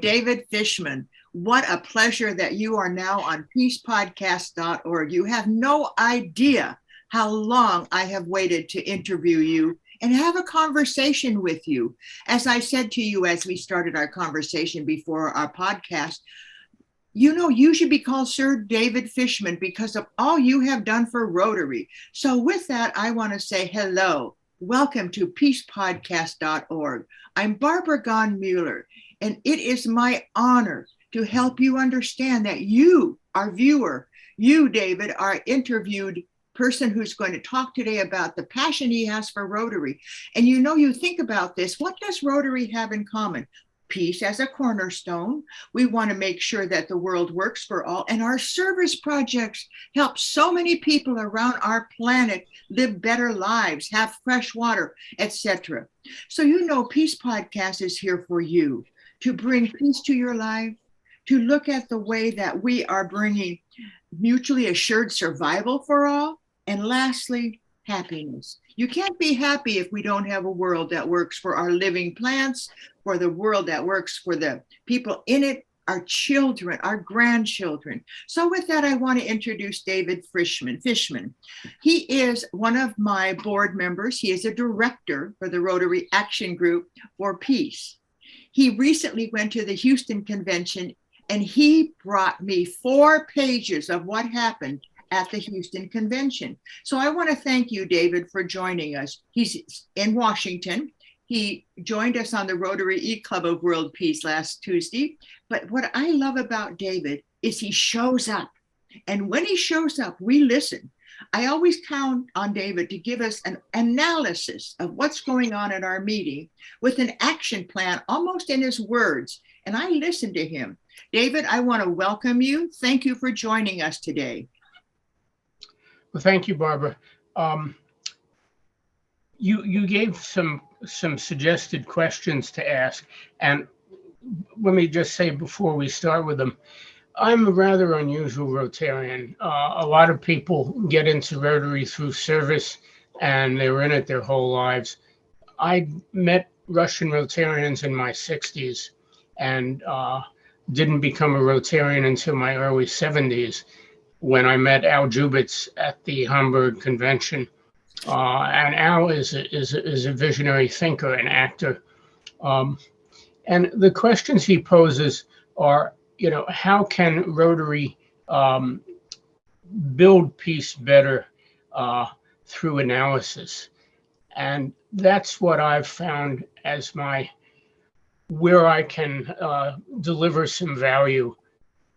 David Fishman. What a pleasure that you are now on peacepodcast.org. You have no idea how long I have waited to interview you and have a conversation with you. As I said to you as we started our conversation before our podcast, you know, you should be called Sir David Fishman because of all you have done for Rotary. So with that, I want to say hello. Welcome to peacepodcast.org. I'm Barbara Gahn-Mueller, and it is my honor to help you understand that you, our viewer, you, David, our interviewed person who's going to talk today about the passion he has for Rotary. And you know, you think about this, what does Rotary have in common? Peace as a cornerstone. We want to make sure that the world works for all, and our service projects help so many people around our planet live better lives, have fresh water, etc. So you know, Peace Podcast is here for you to bring peace to your life, to look at the way that we are bringing mutually assured survival for all, and lastly, happiness. You can't be happy if we don't have a world that works for our living plants, for the world that works for the people in it, our children, our grandchildren. So with that, I want to introduce David Fishman. He is one of my board members. He is a director for the Rotary Action Group for Peace. He recently went to the Houston Convention, and he brought me 4 pages of what happened at the Houston Convention. So I want to thank you, David, for joining us. He's in Washington. He joined us on the Rotary E-Club of World Peace last Tuesday. But what I love about David is he shows up. And when he shows up, we listen. I always count on David to give us an analysis of what's going on at our meeting with an action plan, almost in his words. And I listen to him. David, I want to welcome you. Thank you for joining us today. Well, thank you, Barbara. You gave some suggested questions to ask, and let me just say before we start with them, I'm a rather unusual Rotarian. A lot of people get into Rotary through service, and they were in it their whole lives. I met Russian Rotarians in my 60s, and didn't become a Rotarian until my early 70s. When I met Al Jubitz at the Hamburg Convention. And Al is a visionary thinker and actor. And the questions he poses are, you know, how can Rotary build peace better through analysis? And that's what I've found as where I can deliver some value.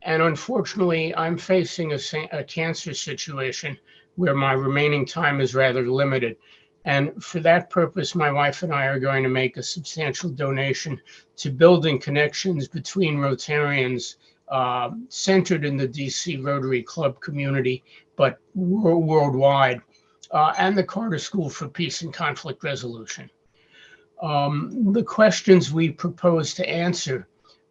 And unfortunately, I'm facing a cancer situation where my remaining time is rather limited. And for that purpose, my wife and I are going to make a substantial donation to building connections between Rotarians centered in the DC Rotary Club community, but worldwide, and the Carter School for Peace and Conflict Resolution. The questions we propose to answer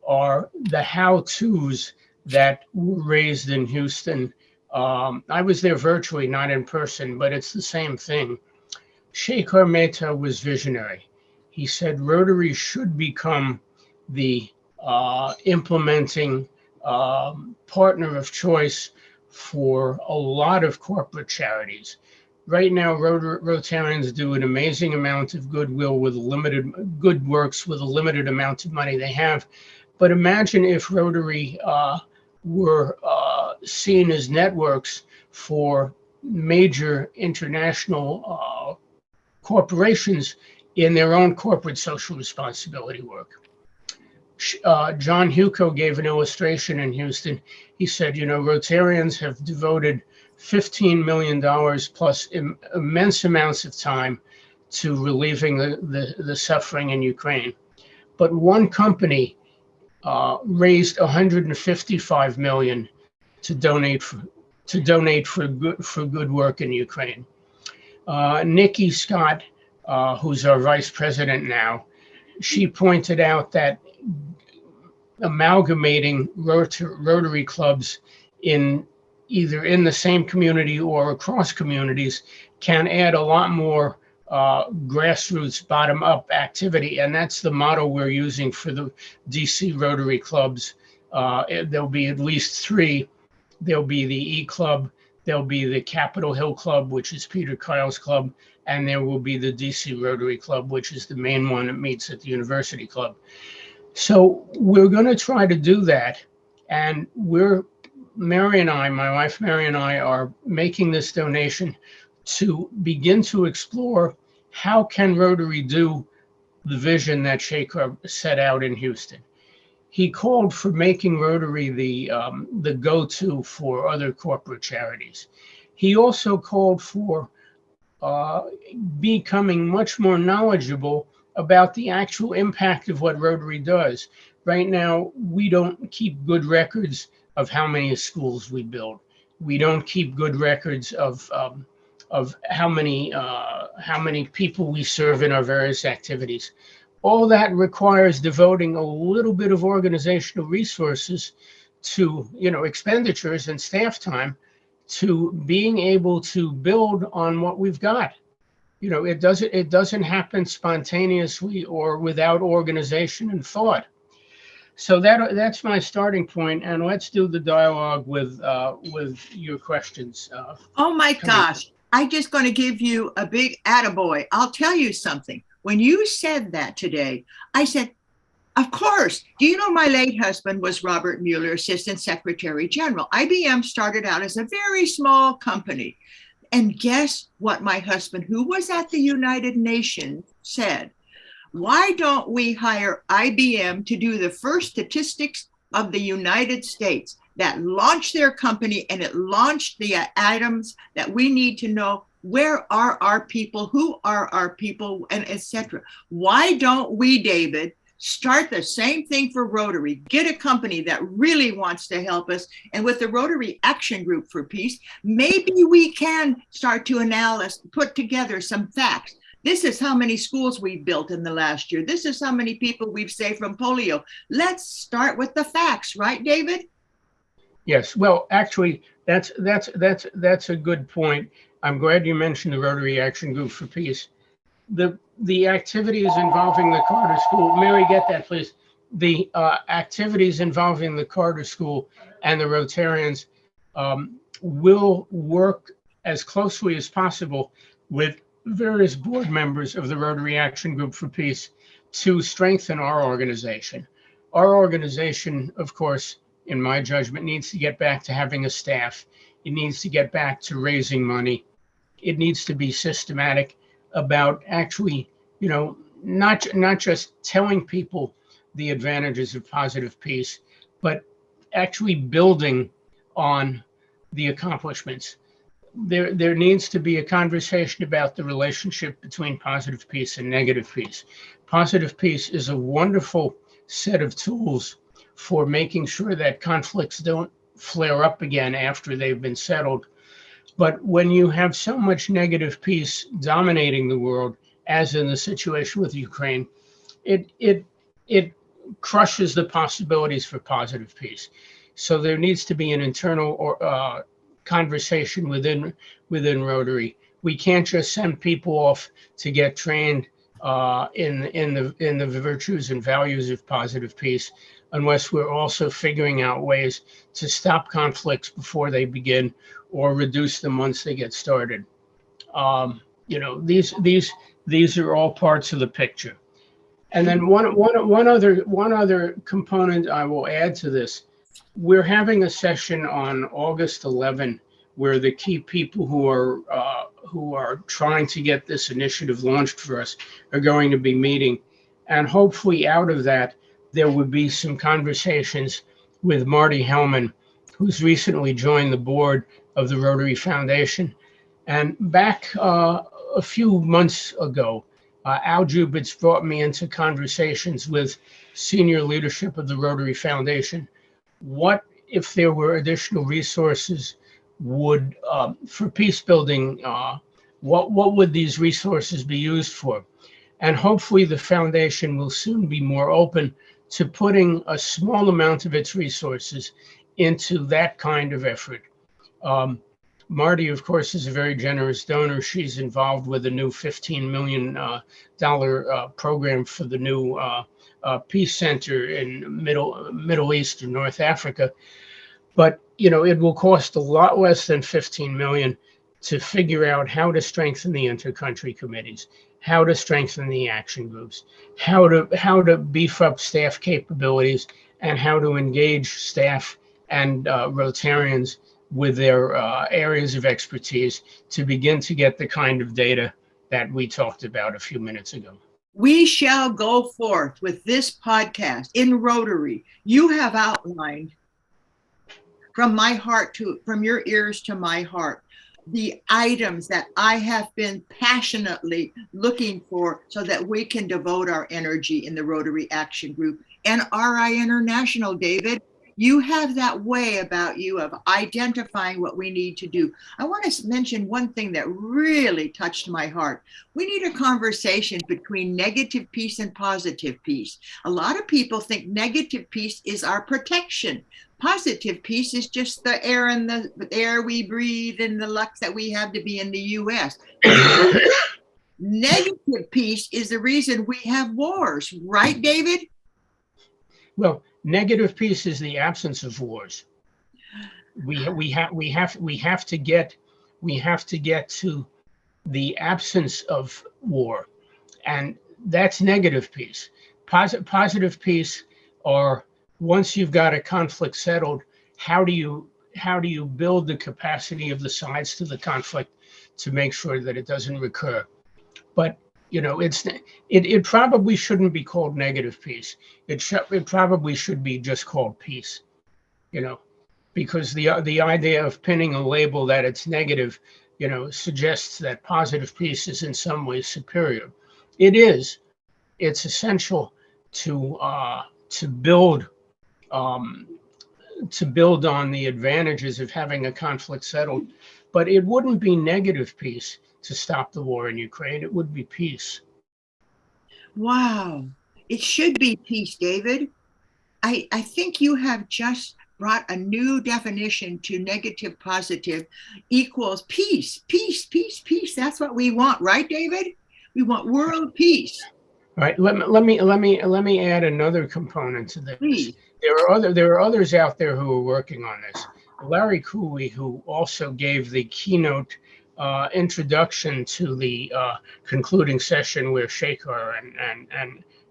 are the how-tos that were raised in Houston. I was there virtually, not in person, but it's the same thing. Shekhar Mehta was visionary. He said Rotary should become the implementing partner of choice for a lot of corporate charities. Right now, Rotarians do an amazing amount of goodwill with good works with a limited amount of money they have. But imagine if Rotary were seen as networks for major international corporations in their own corporate social responsibility work. John Huco gave an illustration in Houston. He said, you know, Rotarians have devoted $15 million plus immense amounts of time to relieving the suffering in Ukraine. But one company raised $155 million to donate for good work in Nikki Scott, who's our vice president now, she pointed out that amalgamating Rotary clubs either in the same community or across communities can add a lot more grassroots, bottom-up activity, and that's the model we're using for the DC Rotary Clubs. There'll be at least 3. There'll be the E Club, there'll be the Capitol Hill Club, which is Peter Kyle's club, and there will be the DC Rotary Club, which is the main one that meets at the University Club. So we're going to try to do that, and Mary and I, my wife Mary and I, are making this donation to begin to explore how can Rotary do the vision that Shaker set out in Houston. He called for making Rotary the go-to for other corporate charities. He also called for becoming much more knowledgeable about the actual impact of what Rotary does. Right now, we don't keep good records of how many schools we build. We don't keep good records of how many people we serve in our various activities. All that requires devoting a little bit of organizational resources to, expenditures and staff time to being able to build on what we've got. It doesn't happen spontaneously or without organization and thought. So that's my starting point, and let's do the dialogue with your questions. Oh my gosh, I'm just going to give you a big attaboy. I'll tell you something. When you said that today, I said, of course. Do you know my late husband was Robert Mueller, Assistant Secretary General. IBM started out as a very small company. And guess what my husband, who was at the United Nations, said? Why don't we hire IBM to do the first statistics of the United States that launched their company, and it launched the items that we need to know. Where are our people? Who are our people? And etc. Why don't we, David, start the same thing for Rotary? Get a company that really wants to help us. And with the Rotary Action Group for Peace, maybe we can start to put together some facts. This is how many schools we've built in the last year. This is how many people we've saved from polio. Let's start with the facts, right, David? Yes. Well, actually, that's a good point. I'm glad you mentioned the Rotary Action Group for Peace. The activities involving the Carter School, Mary, get that, please. The activities involving the Carter School and the Rotarians will work as closely as possible with various board members of the Rotary Action Group for Peace to strengthen our organization. Our organization, of course, in my judgment, needs to get back to having a staff. It needs to get back to raising money. It needs to be systematic about actually, not just telling people the advantages of positive peace, but actually building on the accomplishments. There needs to be a conversation about the relationship between positive peace and negative peace. Positive peace is a wonderful set of tools for making sure that conflicts don't flare up again after they've been settled. But when you have so much negative peace dominating the world, as in the situation with Ukraine, it crushes the possibilities for positive peace. So there needs to be an internal conversation within Rotary. We can't just send people off to get trained in the virtues and values of positive peace, unless we're also figuring out ways to stop conflicts before they begin or reduce them once they get started. These are all parts of the picture. And then one other component I will add to this. We're having a session on August 11 where the key people who are trying to get this initiative launched for us are going to be meeting. And hopefully out of that, there would be some conversations with Marty Hellman, who's recently joined the board of the Rotary Foundation. And back a few months ago, Al Jubitz brought me into conversations with senior leadership of the Rotary Foundation. What if there were additional resources for peace building? What would these resources be used for? And hopefully the foundation will soon be more open to putting a small amount of its resources into that kind of effort. Marty, of course, is a very generous donor. She's involved with a new $15 million program for the new Peace Center in Middle East or North Africa. But, it will cost a lot less than $15 million to figure out how to strengthen the intercountry committees, how to strengthen the action groups, how to beef up staff capabilities, and how to engage staff and Rotarians with their areas of expertise to begin to get the kind of data that we talked about a few minutes ago. We shall go forth with this podcast in Rotary. You have outlined from your ears to my heart, the items that I have been passionately looking for so that we can devote our energy in the Rotary Action Group and RI International. David, you have that way about you of identifying what we need to do. I want to mention one thing that really touched my heart. We need a conversation between negative peace and positive peace. A lot of people think negative peace is our protection. Positive peace is just the air and the air we breathe and the luck that we have to be in the US. Negative peace is the reason we have wars, right, David? Well, negative peace is the absence of wars. We have to get to the absence of war, and that's negative peace. Positive peace, or once you've got a conflict settled, how do you build the capacity of the sides to the conflict to make sure that it doesn't recur? But it probably shouldn't be called negative peace. It probably should be just called peace, because the idea of pinning a label that it's negative, suggests that positive peace is in some ways superior. It is. It's essential to build on the advantages of having a conflict settled, but it wouldn't be negative peace to stop the war in Ukraine. It would be peace. Wow. It should be peace, David. I think you have just brought a new definition to negative positive equals peace, peace, peace, peace. That's what we want, right, David? We want world peace. All right. Let me add another component to this. Please. There are others out there who are working on this. Larry Cooley, who also gave the keynote introduction to the concluding session where Shekhar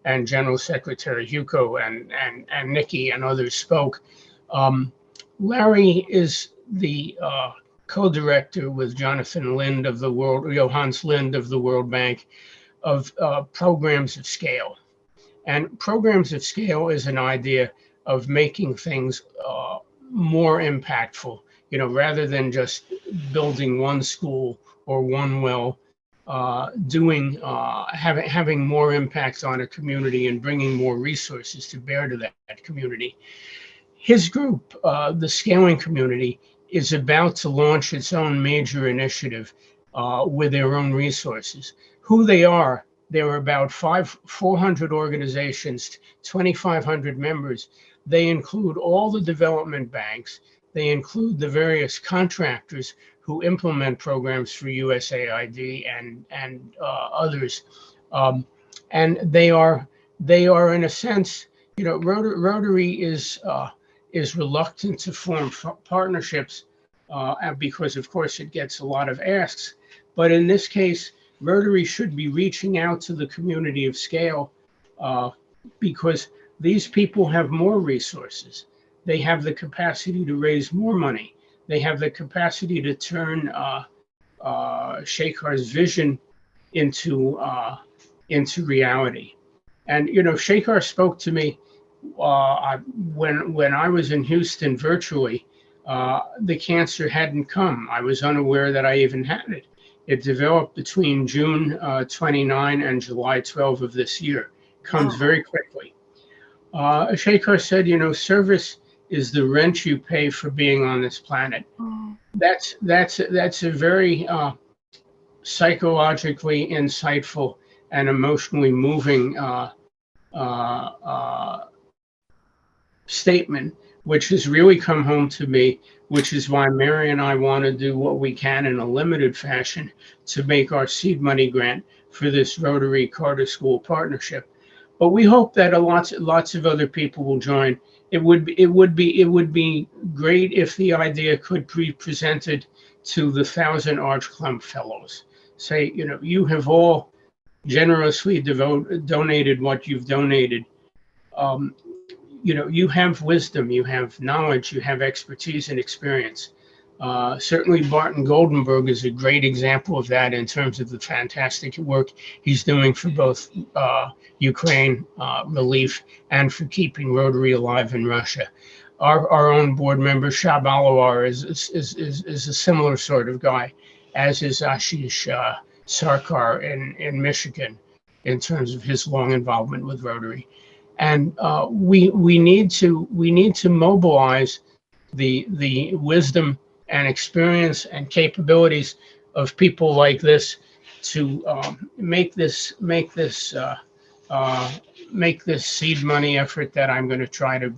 and General Secretary Hugo and Nikki and others spoke. Larry is the co-director with Jonathan Lind of the Johannes Lind of the World Bank of programs of scale. And programs of scale is an idea of making things more impactful, rather than just building one school or one well, having more impact on a community and bringing more resources to bear to that community. His group, the Scaling Community, is about to launch its own major initiative with their own resources. Who they are, there are about 400 organizations, 2,500 members. They include all the development banks. They include the various contractors who implement programs for USAID and others. And they are in a sense, Rotary is reluctant to form partnerships because, of course, it gets a lot of asks. But in this case, Rotary should be reaching out to the community of scale because these people have more resources. They have the capacity to raise more money. They have the capacity to turn Shekhar's vision into reality. And Shekhar spoke to me when I was in Houston virtually. The cancer hadn't come. I was unaware that I even had it. It developed between June 29 and July 12 of this year. Comes very quickly. Shekhar said, service is the rent you pay for being on this planet. That's a very psychologically insightful and emotionally moving statement, which has really come home to me, which is why Mary and I want to do what we can in a limited fashion to make our seed money grant for this Rotary Charter School partnership. But we hope that lots of other people will join. It would be great if the idea could be presented to the 1,000 Arch Club Fellows. Say, you have all generously donated what you've donated. You have wisdom, you have knowledge, you have expertise and experience. Certainly Barton Goldenberg is a great example of that in terms of the fantastic work he's doing for both Ukraine relief and for keeping Rotary alive in Russia. Our own board member Shab Alawar is a similar sort of guy, as is Ashish Sarkar in Michigan, in terms of his long involvement with Rotary. And we need to mobilize the wisdom and experience and capabilities of people like this to make this seed money effort that I'm going to try to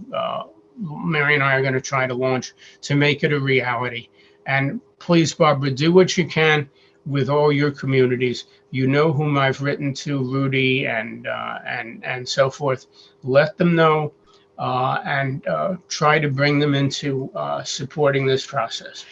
Mary and I are going to try to launch, to make it a reality. And please, Barbara, do what you can with all your communities. You know whom I've written to, Rudy and so forth. Let them know and try to bring them into supporting this process.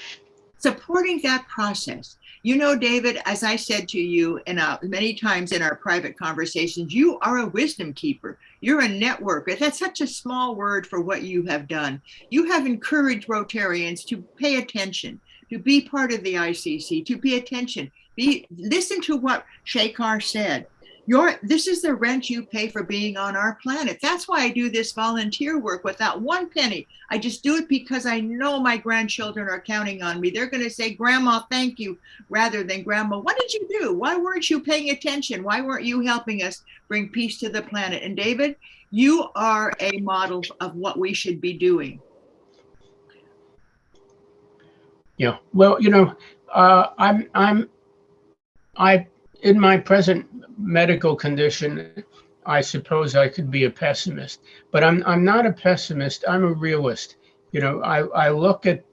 Supporting that process. David, as I said to you many times in our private conversations, you are a wisdom keeper. You're a networker. That's such a small word for what you have done. You have encouraged Rotarians to pay attention, to be part of the ICC, to pay attention. Listen to what Shekhar said. This is the rent you pay for being on our planet. That's why I do this volunteer work without one penny. I just do it because I know my grandchildren are counting on me. They're going to say, Grandma, thank you, rather than Grandma, what did you do? Why weren't you paying attention? Why weren't you helping us bring peace to the planet? And David, you are a model of what we should be doing. Yeah, well, in my present medical condition, I suppose I could be a pessimist, but I'm not a pessimist. I'm a realist. I look at,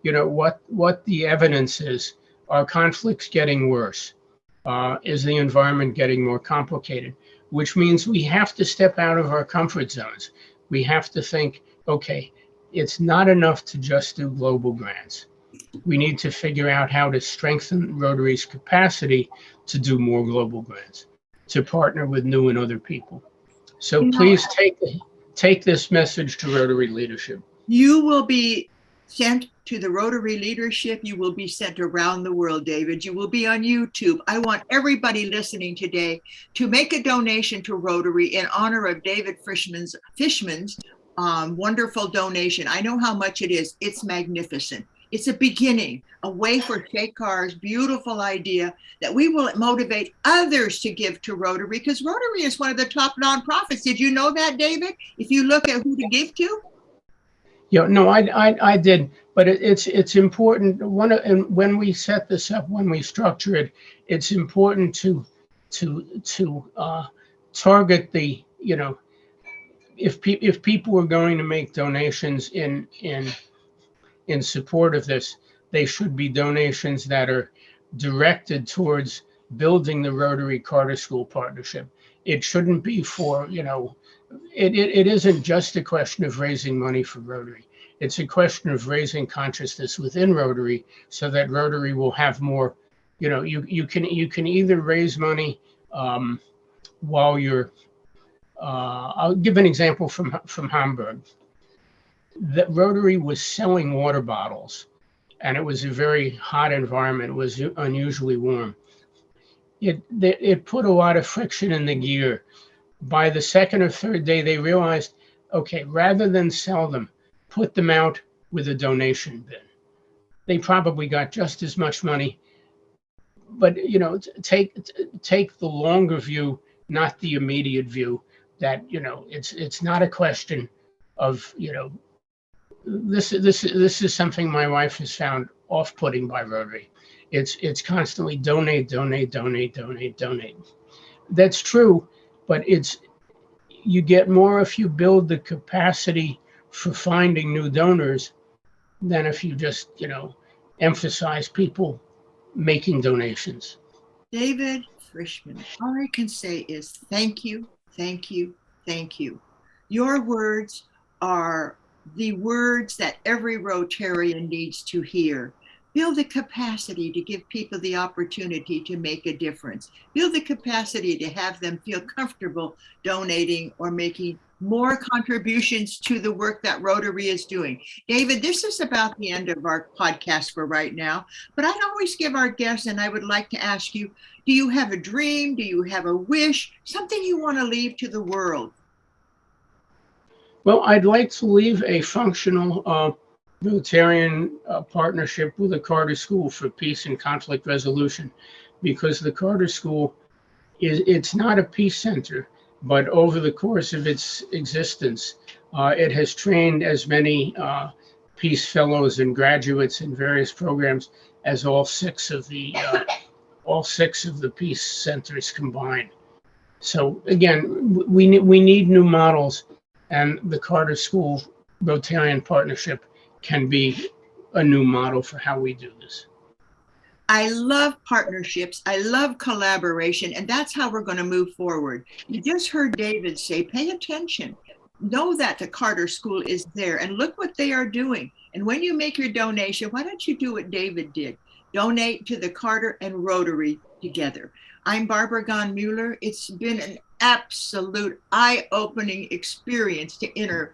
what the evidence is. Are conflicts getting worse? Is the environment getting more complicated? Which means we have to step out of our comfort zones. We have to think, okay, it's not enough to just do global grants. We need to figure out how to strengthen Rotary's capacity to do more global grants, to partner with new and other people. So please take this message to Rotary leadership. You will be sent to the Rotary leadership. You will be sent around the world, David. You will be on YouTube. I want everybody listening today to make a donation to Rotary in honor of David Fishman's wonderful donation. I know how much it is. It's magnificent. It's a beginning, a way for Shekhar's beautiful idea that we will motivate others to give to Rotary, because Rotary is one of the top nonprofits. Did you know that, David? If you look at who to give to? Yeah, no, I did, but it's important. And when we set this up, when we structure it, it's important to target the, if people are going to make donations in support of this, they should be donations that are directed towards building the Rotary Charter School partnership. It shouldn't be for, it isn't just a question of raising money for Rotary. It's a question of raising consciousness within Rotary so that Rotary will have more, you can either raise money while you're, I'll give an example from Hamburg. That Rotary was selling water bottles, and it was a very hot environment. It was unusually warm. It put a lot of friction in the gear. By the second or third day, they realized, okay, rather than sell them, put them out with a donation bin. They probably got just as much money, but take the longer view, not the immediate view. That it's not a question of This is something my wife has found off-putting by Rotary. It's constantly donate. That's true, but you get more if you build the capacity for finding new donors than if you just, emphasize people making donations. David Fishman, all I can say is thank you, thank you, thank you. Your words are the words that every Rotarian needs to hear. Build the capacity to give people the opportunity to make a difference. Build the capacity to have them feel comfortable donating or making more contributions to the work that Rotary is doing. David, this is about the end of our podcast for right now, but I always give our guests, and I would like to ask you, do you have a dream? Do you have a wish? Something you want to leave to the world? Well, I'd like to leave a functional Rotarian partnership with the Carter School for Peace and Conflict Resolution, because the Carter School it's not a peace center, but over the course of its existence, it has trained as many peace fellows and graduates in various programs as all six of the peace centers combined. So again, we need new models, and the Carter School Rotarian Partnership can be a new model for how we do this. I love partnerships. I love collaboration, and that's how we're going to move forward. You just heard David say, pay attention. Know that the Carter School is there, and look what they are doing. And when you make your donation, why don't you do what David did? Donate to the Carter and Rotary together. I'm Barbara Gahn-Mueller. It's been an absolute eye-opening experience to interview,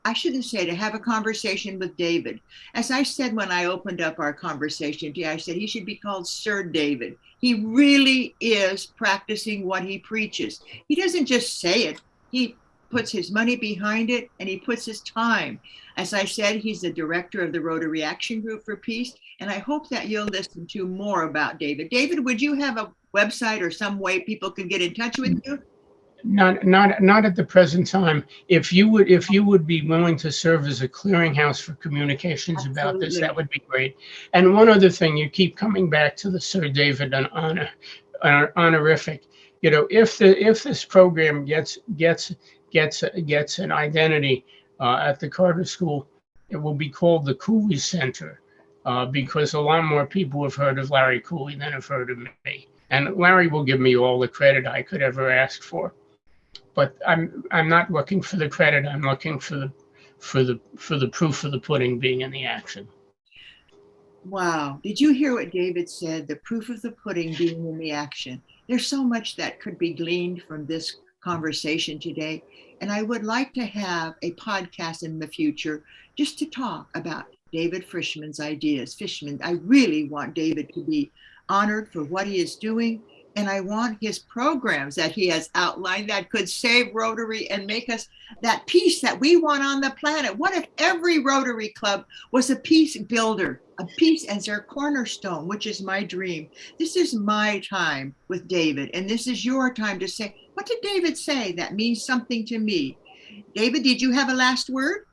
I shouldn't say to have a conversation with David. As I said when I opened up our conversation today, I said he should be called Sir David. He really is practicing what he preaches. He doesn't just say it, he puts his money behind it, and he puts his time. As I said, he's the director of the Rotary Action Group for Peace, and I hope that you'll listen to more about David. David, would you have a website or some way people can get in touch with you? Not at the present time. If you would be willing to serve as a clearinghouse for communications about this, that would be great. And one other thing, you keep coming back to the Sir David honorific. If this program gets an identity at the Carter School, it will be called the Cooley Center, because a lot more people have heard of Larry Cooley than have heard of me. And Larry will give me all the credit I could ever ask for. But I'm not looking for the credit. I'm looking for the proof of the pudding being in the action. Wow. Did you hear what David said? The proof of the pudding being in the action. There's so much that could be gleaned from this conversation today. And I would like to have a podcast in the future just to talk about David Fishman's ideas. Fishman, I really want David to be honored for what he is doing. And I want his programs that he has outlined that could save Rotary and make us that peace that we want on the planet. What if every Rotary Club was a peace builder, a peace as their cornerstone, which is my dream. This is my time with David, and this is your time to say, what did David say that means something to me? David, did you have a last word?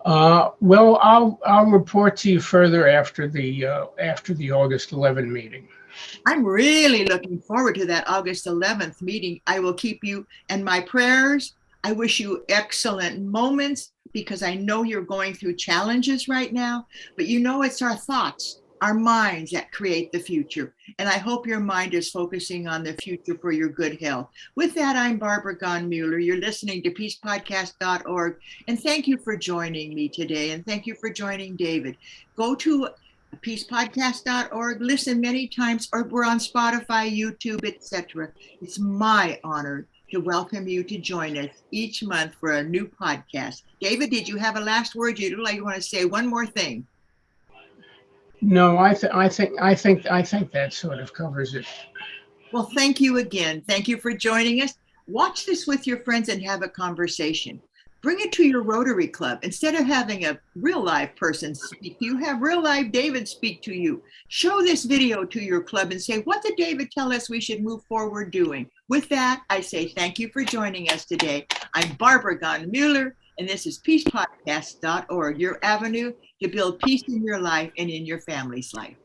Well, I'll report to you further after the August 11 meeting. I'm really looking forward to that August 11th meeting. I will keep you in my prayers. I wish you excellent moments, because I know you're going through challenges right now, but it's our thoughts, our minds that create the future. And I hope your mind is focusing on the future for your good health. With that, I'm Barbara Gahn-Mueller. You're listening to peacepodcast.org. And thank you for joining me today. And thank you for joining David. Go to peacepodcast.org, listen many times, or we're on Spotify, YouTube, etc. It's my honor to welcome you to join us each month for a new podcast. David, did you have a last word? You want to say one more thing? No, I think that sort of covers it. Well, thank you again. Thank you for joining us. Watch this with your friends and have a conversation. Bring it to your Rotary Club. Instead of having a real live person speak to you, have real live David speak to you. Show this video to your club and say, what did David tell us we should move forward doing? With that, I say thank you for joining us today. I'm Barbara Gahn-Mueller, and this is peacepodcast.org, your avenue to build peace in your life and in your family's life.